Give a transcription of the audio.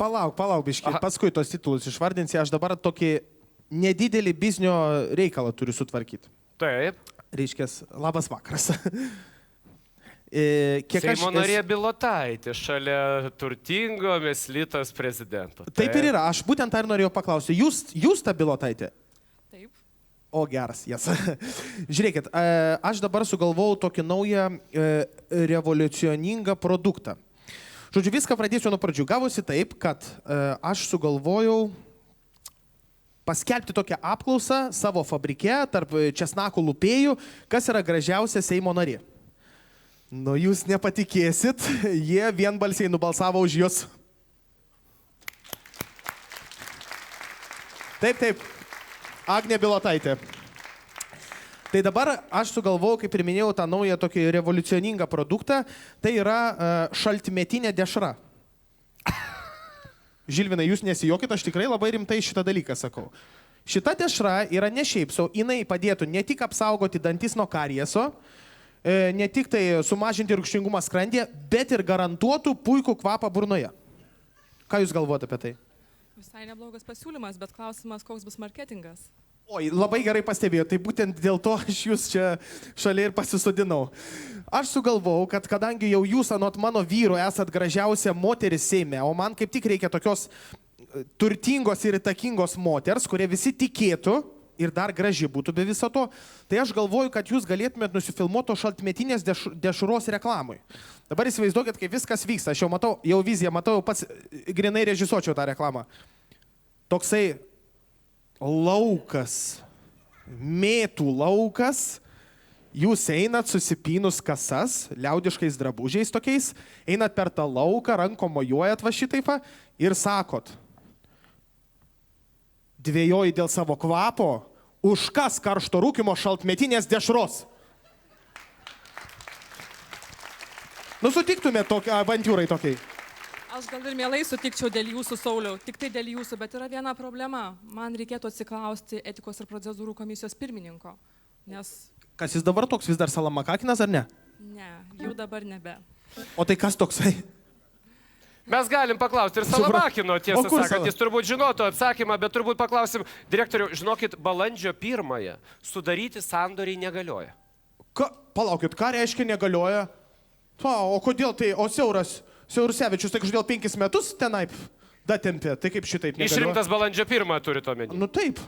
Palauk, biški, paskui tos titulus išvardinsi, aš dabar tokį nedidelį biznio reikalą turiu sutvarkyti. Taip. Reiškės, labas vakaras. Seimo narė Bilotaitė šalia turtingo Meslitos prezidento. Taip ir yra, aš būtent tą ir norėjau paklausti. Jūs ta Bilotaitė? Taip. O, geras, jas. Žiūrėkit, aš dabar sugalvojau tokį naują revoliucioningą produktą. Žodžiu, viską pradėsiu nuo pradžių. Gavosi taip, kad aš sugalvojau paskelbti tokią apklausą savo fabrike tarp česnakų lupėjų, kas yra gražiausia Seimo narė. Nu, jūs nepatikėsit, jie vienbalsiai nubalsavo už jūs. Taip, Agnė Bilotaitė. Tai dabar aš sugalvojau, kaip ir minėjau, tą naują tokį revoliucioningą produktą. Tai yra šaltmetinė dešra. Žilvinai, jūs nesijokit, aš tikrai labai rimtai šitą dalyką sakau. Šita dešra yra ne šiaip sau, jinai padėtų ne tik apsaugoti dantis nuo karieso, ne tik tai sumažinti rūgštingumą skrandyje, bet ir garantuotų puikų kvapą burnoje. Ką jūs galvojate apie tai? Visai neblogas pasiūlymas, bet klausimas, koks bus marketingas. Oi, labai gerai pastebėjau, tai būtent dėl to aš jūs čia šalia ir pasisodinau. Aš sugalvojau, kad kadangi jau jūs anot mano vyro esat gražiausia moteris Seime, o man kaip tik reikia tokios turtingos ir įtakingos moters, kurie visi tikėtų ir dar graži būtų be viso to, tai aš galvoju, kad jūs galėtumėt nusifilmuoti šaltmetinės dešros reklamui. Dabar įsivaizduokit, kaip viskas vyksta. Aš jau matau, jau viziją matau, jau pats grinai režisuočiau tą reklamą. Toksai laukas, mėtų laukas, jūs einat susipynus kasas, liaudiškais drabužiais tokiais, einat per tą lauką, rankom mojuojat va šitaip ir sakot, dvėjoji dėl savo kvapo, už kas karšto rūkimo šaltmetinės dešros. Nu, sutiktumėt tokią avantūrai tokiai. Aš gal ir mielai sutikčiau dėl jūsų, Sauliau, tik tai dėl jūsų, bet yra viena problema. Man reikėtų atsiklausti etikos ir procedūrų komisijos pirmininko, nes... Kas jis dabar toks, vis dar Salamakakinas ar ne? Ne, jau dabar nebe. O tai kas toksai? Mes galim paklausti ir Salamakino, tiesą sakant, jis turbūt žinotų atsakymą, bet turbūt paklausim, direktoriau, žinokit, balandžio 1 sudaryti sandoriai negalioja. Palaukit, ką reiškia negalioja? O kodėl tai, o Siaurusevičius, tai kažkodėl 5 metus tenai datempė, tai kaip šitaip negalioja? Išrinktas balandžio 1 turite omeny. Nu taip.